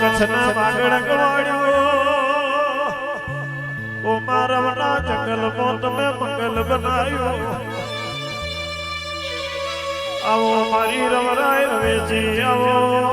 કચ્છના વાગડ ગવાડ્યો ઓ મારવના જંગલમાં તમે મંગલ બનાવ્યો આવો મારી રવરાય રવેજી આવો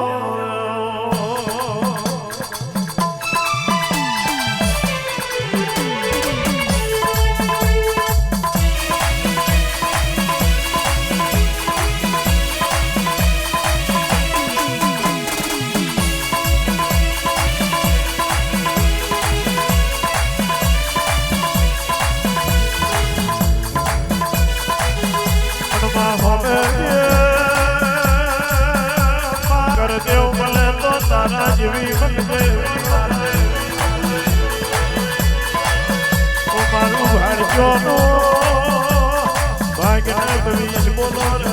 જીવી બનજે ઓ મારું ભારજો ભાગ્યને ભવિષ્ય બોલો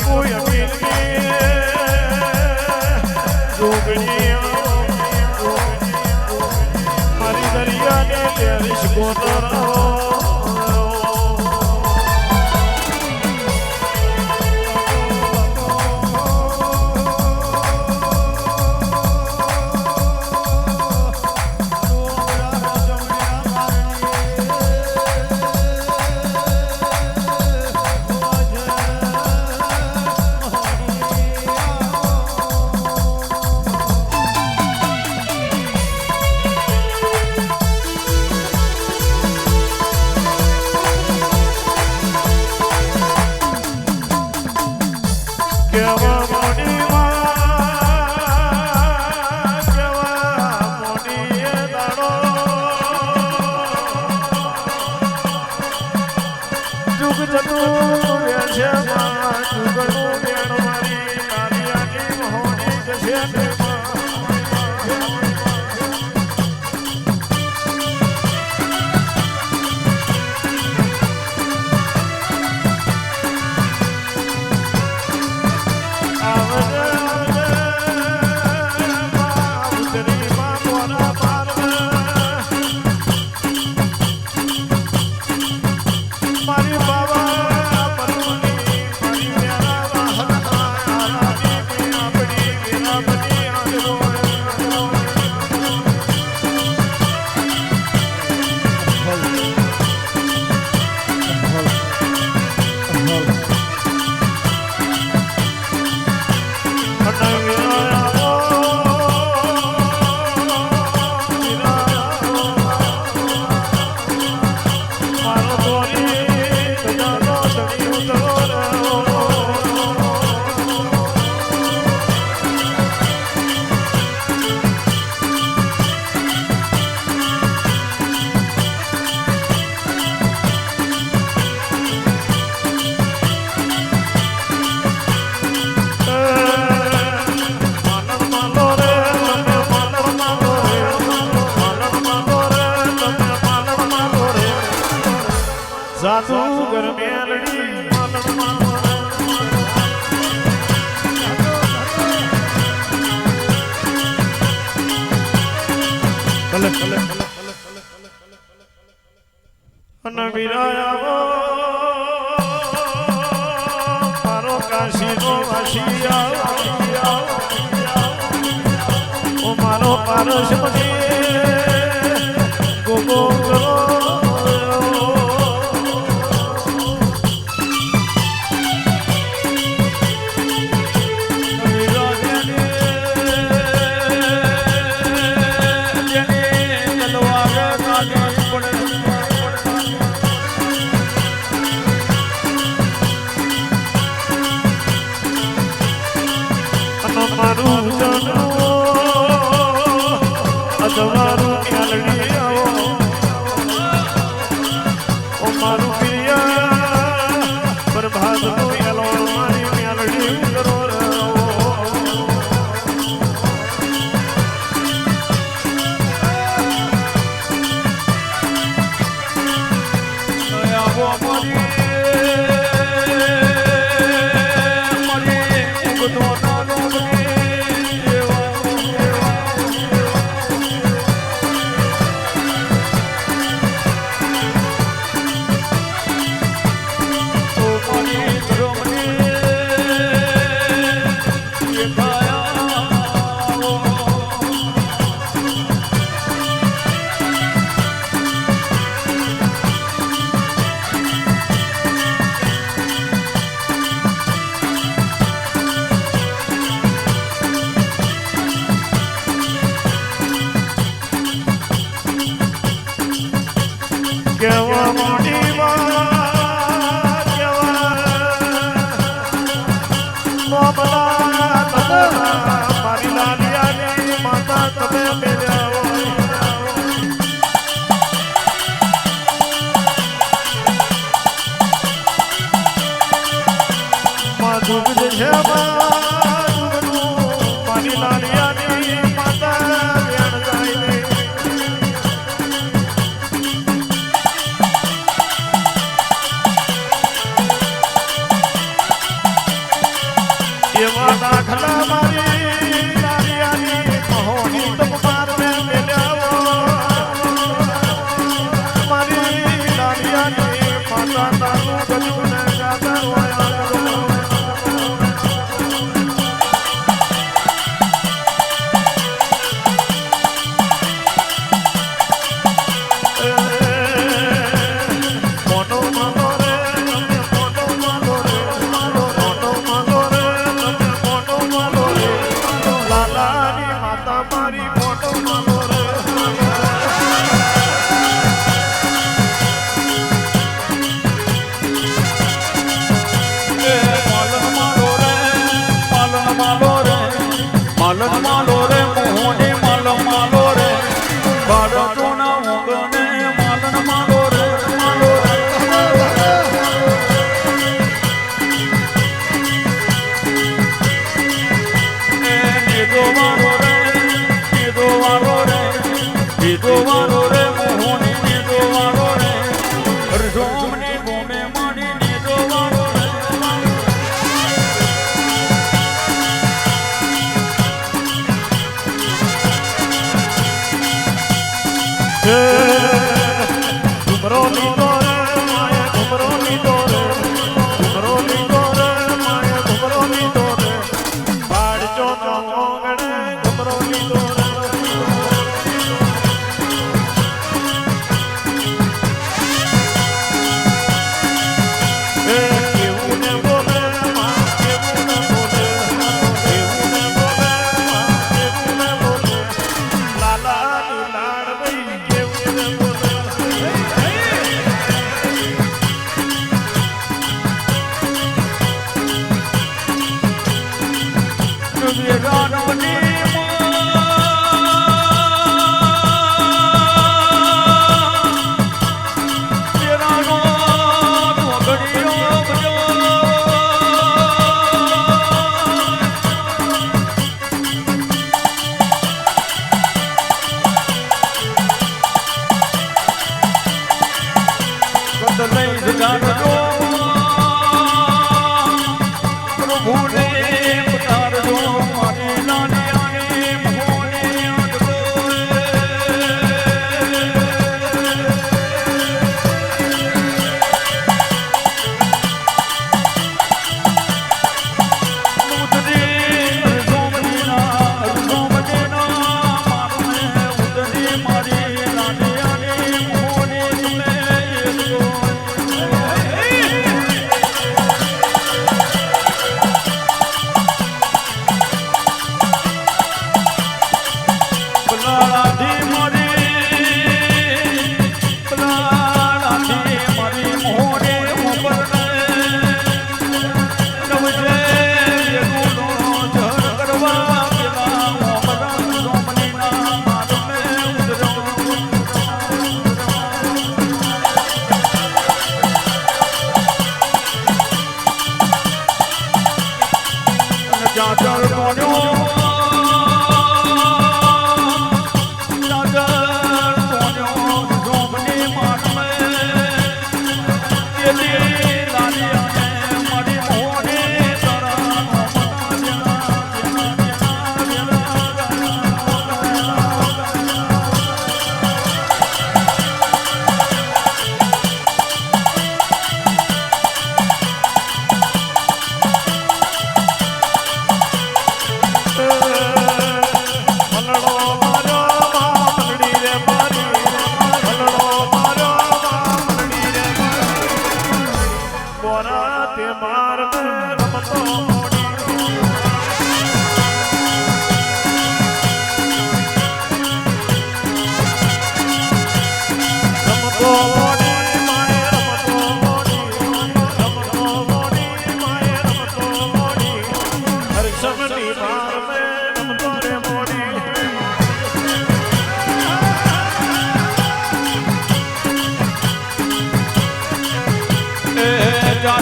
કોઈ મારી દરિયાને તેરીશ ગોતરા જાદુગર મેલડી અને વિરાયા મારો કાશીનો વાસિયા ઓ મારો પારસ ગોગો કરો તમે મેળ્યા હોય માધુક છે મારી લાલિયાની માતા વેણ જાય એવા દાખલા મારી લાલિયાની મહોની તપમાર ને મેલ્યા મારી લાલિયાની માતા તારું ગજુ ને ગાતા હોય માલન માલો રે મોહની માલ માલો રે બાળકોના ઊંઘને માલન માલો રે માલો વારો રે મોહની નીદો વારો રે રસોમની ગોમે મારી નીદો વારો રે ઘુમરો લીધો રે માયા ઘુમરો લીધો રે ઘુમરો લીધો રે માયા ઘુમરો લીધો રે બાળજો નો ઓગણે ઘુમરો લીધો રે કેવું ને બોલે માં કેવું ને બોલે કેવું ને બોલે માં કેવું ને બોલે લાલાની લાડવઈ કેવું ને બોલે પ્રભુને પધારજો મારી નાની મોહની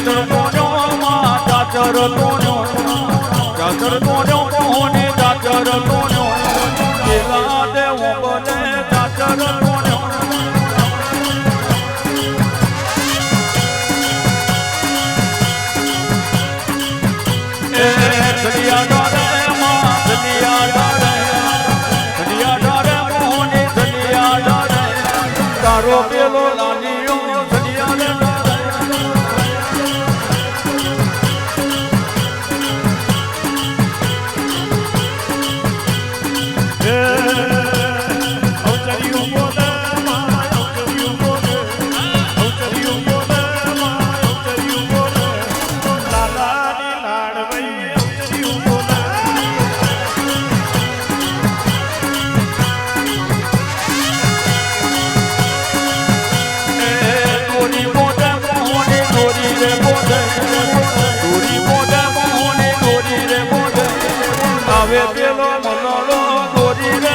ચાચર તોડ્યો માં ચાચર તોડ્યો ચાચર તોડ્યો મોહને ચાચર તોડ્યો પેલા દે ઓબલે ચાચર તોડ્યો એ દરિયા ડારે માં દરિયા ડારે મોહને દરિયા ડારે તારો પેલો લાલિયો દરિયા ડારે આવે પેલો મનોલો દોરી રે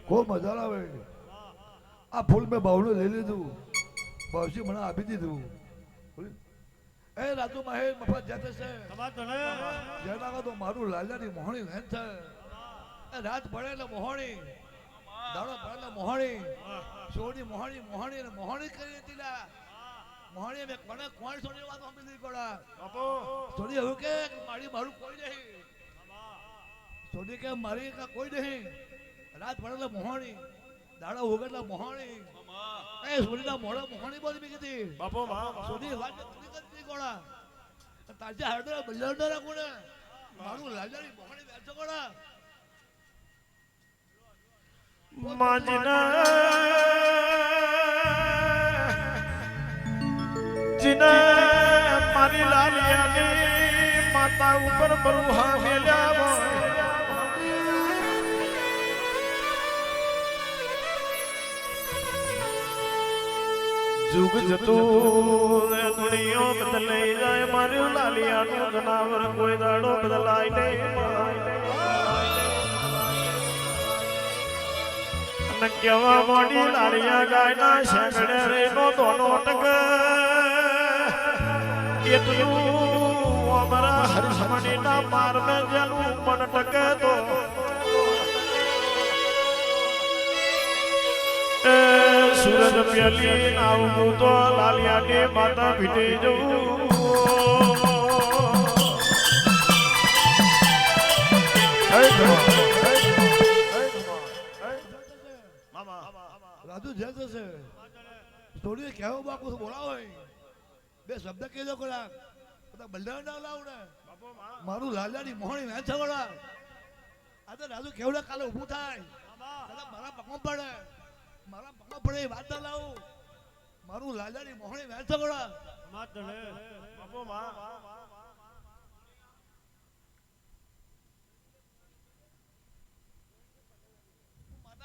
ખૂબ મજા આવે આ ફૂલ મેં ભાવનું લઈ લીધું ભાવજી મને આપી દીધું એ રાજુ મહેશ મફત જાતે છે જેના તો મારું લાલાની મોહણી વેન છે એ રાત પડે એટલે મોહણી દાડો પડે એટલે મોહણી સોની મોહણી મોહણી ને મોહણી કરી હતી લા મોહણી મેં કોને કોણ સોની વાત આપી દીધી કોડા સોની એવું કે મારું કોઈ નહીં સોની કે મારી કોઈ નહીં રાત પડે મોહણી દાડા ઉગડલા મોહણી એ સોનીના મોઢા મોહણી બોલી બી કીધી બાપો સોની વાત નથી કરતી કોડા તાજે હાડે બલ્લર કોને મારું લાજારી મોહણી બેસો કોડા જીના મારી લાલિયાની માતા ઉપર બરુહા મેલ્યા જુગ જતું દુનિયો બદલાઈ જાય મારી લાલિયાનું જનાવર કોઈ દાડો બદલાય નહીં અને કેવા મોડી લાલિયા ગાયના શેકડે રેનો દોનો ટક એટલું અમારા હરિશમણીના માર મેં જેનું મન ટકે તો सूरज प्याली नाव तो लालिया के माता भीटे जो રાજુ જશે છે સ્ટોરી કેવો બાપુ બોલાવો બે શબ્દ કહી દો કોલા બધા બલ્લા ના લાવ ને મારું લાલાની મોહણી વેચ વળા આ તો રાજુ કેવડા કાલે ઊભું થાય મારા પગમાં પડે મારા પગમાં પડે વાત ના લાવું મારું લાલાની મોહણી વેચ વળા બાપો માં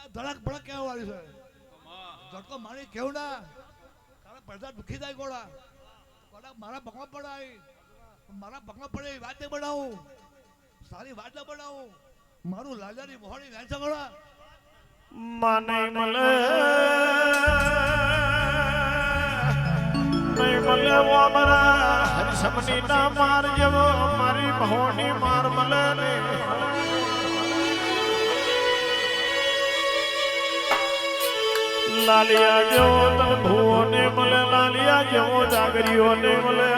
ધડક ભડક કેવા વાળી છે ઝટકો મારી કેવું ના તારા પડદા દુખી જાય ગોળા ગોળા મારા પગમાં પડાય મારા પગમાં પડે વાત નહીં બનાવું સારી વાત ના બનાવું મારું લાલાની મોહણી વેચ ગોળા માને મળે નહીં મળે વો અમારા હરિશમની ના માર જેવો મારી મોહણી માર મળે ને લાલિયા જેવો તન ભૂવો ને મળે લાલિયા જેવો જાગરીઓ ને મળે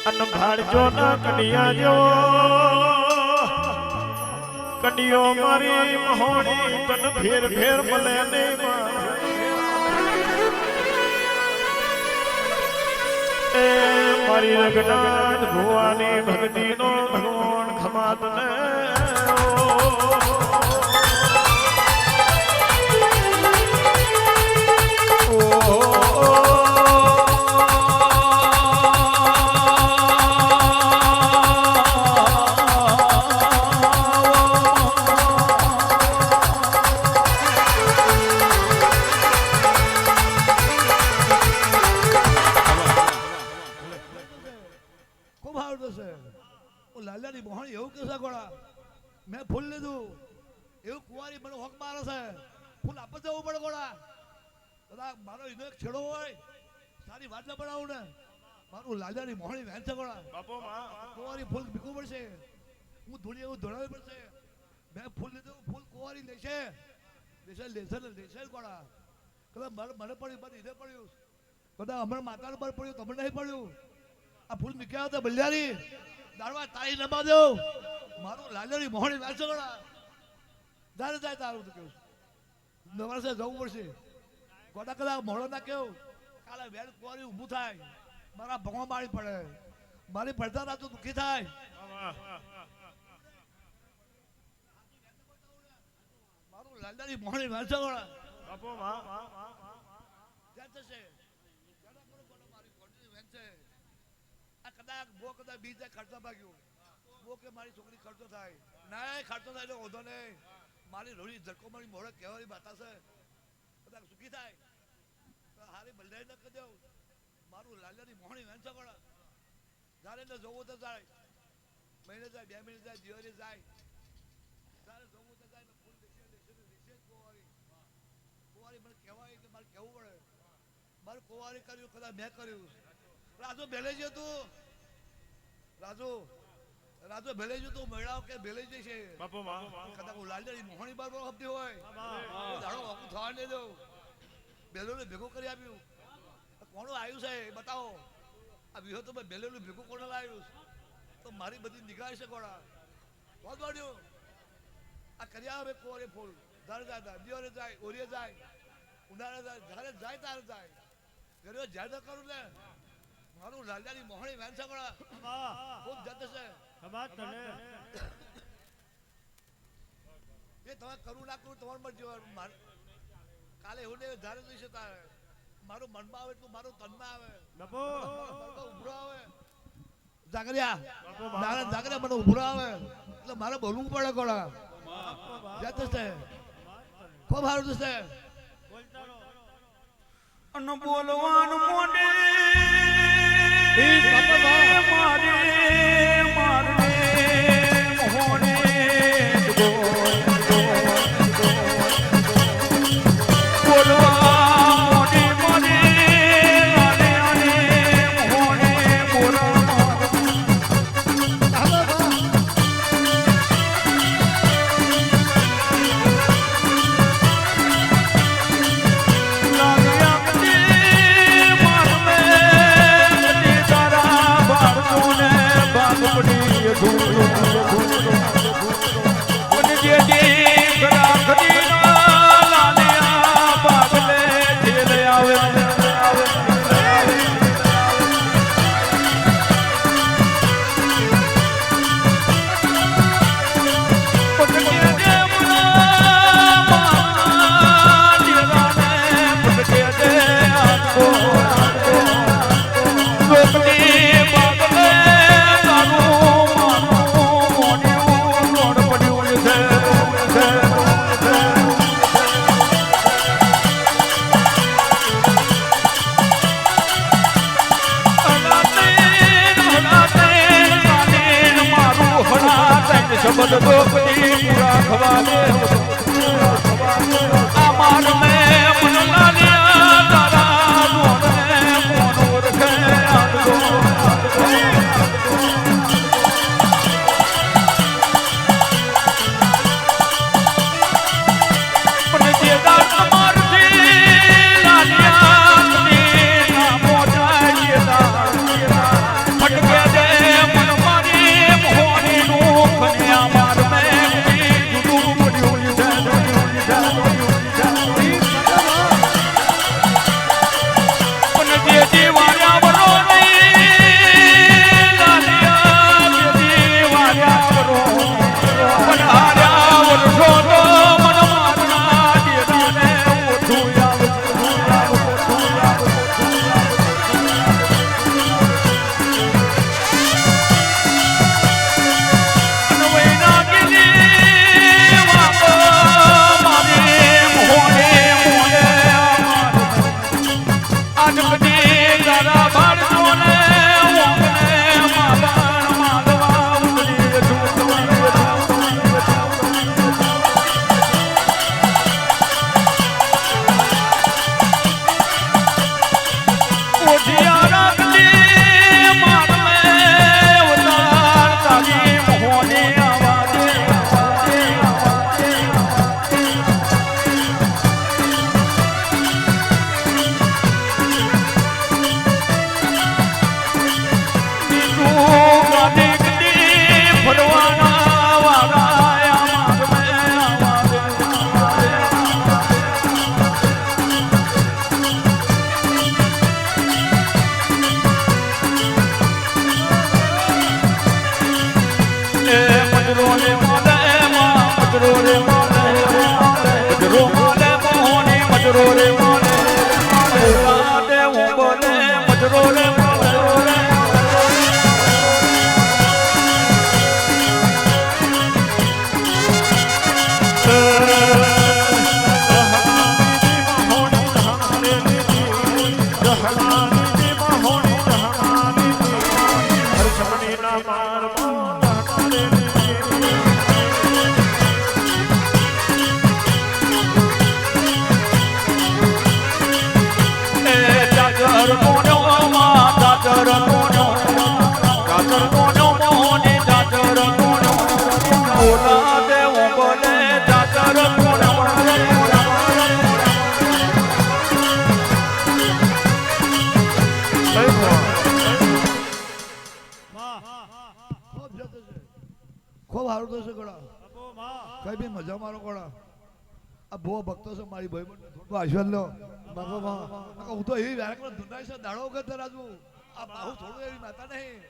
અન ભાડજો ના કડિયા જેવો કડિયો મારી મહોણી તન ફેર ફેર મળે ને મારી રઘનાથ ભુવાની ભક્તિનો ભગવાન ખમાત ને લાલાની મોહણી એવું કે છે ગોળા મેં ફૂલ લીધું એવું કુંવારી મને હોક મારે છે ફૂલ આપવા જવું પડે ગોળા કદાચ મારો એનો એક છેડો હોય સારી વાત ના બનાવું ને મારું લાલાની મોહણી વહેન છે ગોળા કુંવારી ફૂલ ભીખવું પડશે હું ધૂળી એવું ધોળાવી પડશે મેં ફૂલ લીધું ફૂલ કુંવારી લેશે લેશે ગોળા કદાચ મને પડ્યું મને એને પડ્યું કદાચ હમણાં માતાનું પર પડ્યું તમને નહીં પડ્યું આ ફૂલ નીકળ્યા હતા બલિયારી દાડવા તાળી નમા દો મારું લાલડી મોહણી વાંચો જાય જાય તારું તો કેવું નવરસે જવું પડશે ગોડા કદાચ મોડો ના કેવું કાલે વેલ કોરી ઊભું થાય મારા ભગવા મારી પડે મારી પડતા ના તો દુઃખી થાય મારું લાલડી મોહણી વાંચો કદાચ બો કદાચ બીજા ખર્ચા ભાગ્યું બો કે મારી છોકરી ખર્ચો થાય ના ખર્ચો થાય એટલે ઓધો નહીં મારી રોડી ઝટકો મારી મોડે કહેવાની બાતા છે કદાચ સુખી થાય તો હારી બલદાઈ ન કરી દઉં મારું લાલાની મોહણી વેચો પડે જ્યારે ને જવું તો જાય મહિને જાય 2 મહિને જાય દિવાળી જાય જ્યારે જવું તો જાય ફૂલ દેશે કુંવારી મને કહેવાય કે મારે કહેવું પડે મારે કુંવારી કર્યું કદાચ મેં કર્યું રાજુ ભેલે છે તું રાજુ ભેલે છે તું મેળાવ કે ભેલે છે બાપુ કદાચ હું લાલડી મોહણી બાર હપ્તી હોય દાડો બાપુ થવા નહીં દઉં બેલોને ભેગું કરી આપ્યું કોનું આવ્યું છે બતાવો આ વિહો તો બેલેલું ભેગું કોને લાવ્યું તો મારી બધી નિગાહ છે કોણા बहुत बढ़िया आ करिया में कोरे फूल दर जाता दियोरे जाए ओरिये जाए उनारे जाए घरे जाए तार जाए घरे जाए तो करूँ ले मारू लालजानी मोहनी वैन से बड़ा खूब जद से बात तने ये तो करूँ ना करूँ तुम्हारे मर्जी और मार काले होने जाने तो इसे तार मारू मन में आवे तो मारू तन में आवे बापू मारू उबरा आवे जागरिया जागरिया मनो उबरा आवे એટલે મારે બોલવું પડે કોડા જાતે છે ખૂબ સારું છે અન બોલવાનું મોડે મારે મારે મોહને બોલવા મોડે મોડે આને આને મોહને બોલવા ના મારમાં નાટડે ચાચર કોનો માં ચાચર કોનો મોહને ચાચર કોનો બોલા દે બોલે ચાચર કોનો ખૂબ જતો છે ખૂબ સારું થશે ગોળા કઈ બી મજા મારો ગોળા આ બહુ ભક્તો છે મારી ભાઈ બંને થોડું આશીર્વાદ લો બાપા હું તો એવી વ્યારકમાં ધૂંધાઈ છે દાડો વખત રાજુ આ બાહુ થોડું એવી માતા નહીં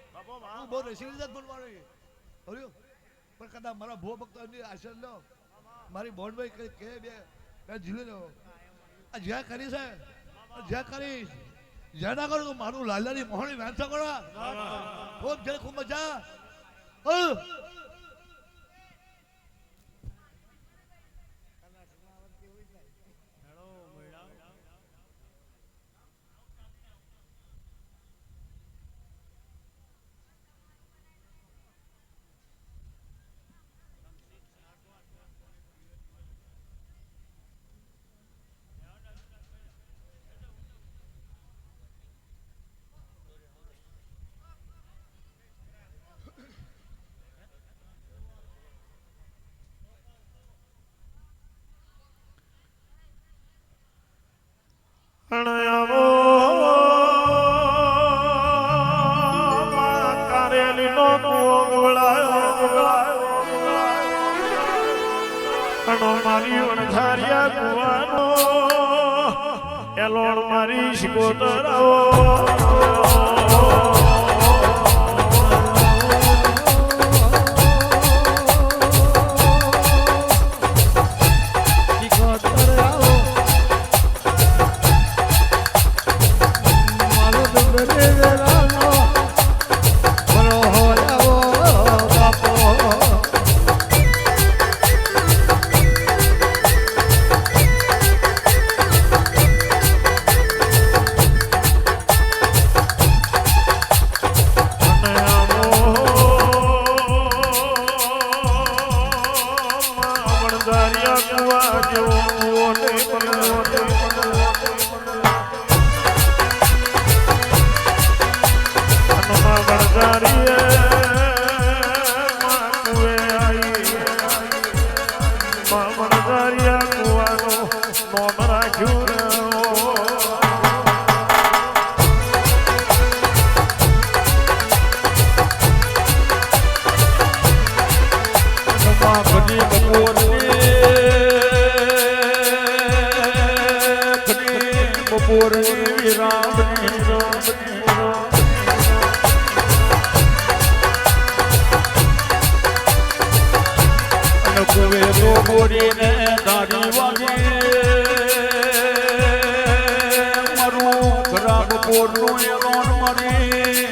હું બહુ રસી લીધા જ બોલવાની બોલ્યું પણ કદાચ મારા ભો ભક્તો એમની આશીર્વાદ લો મારી બોનભાઈ કઈ કે બે ઝીલી લો આ જ્યાં કરી છે જ્યાં કરીશ જ્યાં ના કરું તો મારું લાલાની મોહણી વાંચા કરો ખૂબ જય ખૂબ મજા અણયાવો કારેલી નો ગોળાયો અણો મારી અણધાર્યા કુવાનો એલોણ મારી શિકોતરાવો મારું ખરાબ પોરનું એવોન મારી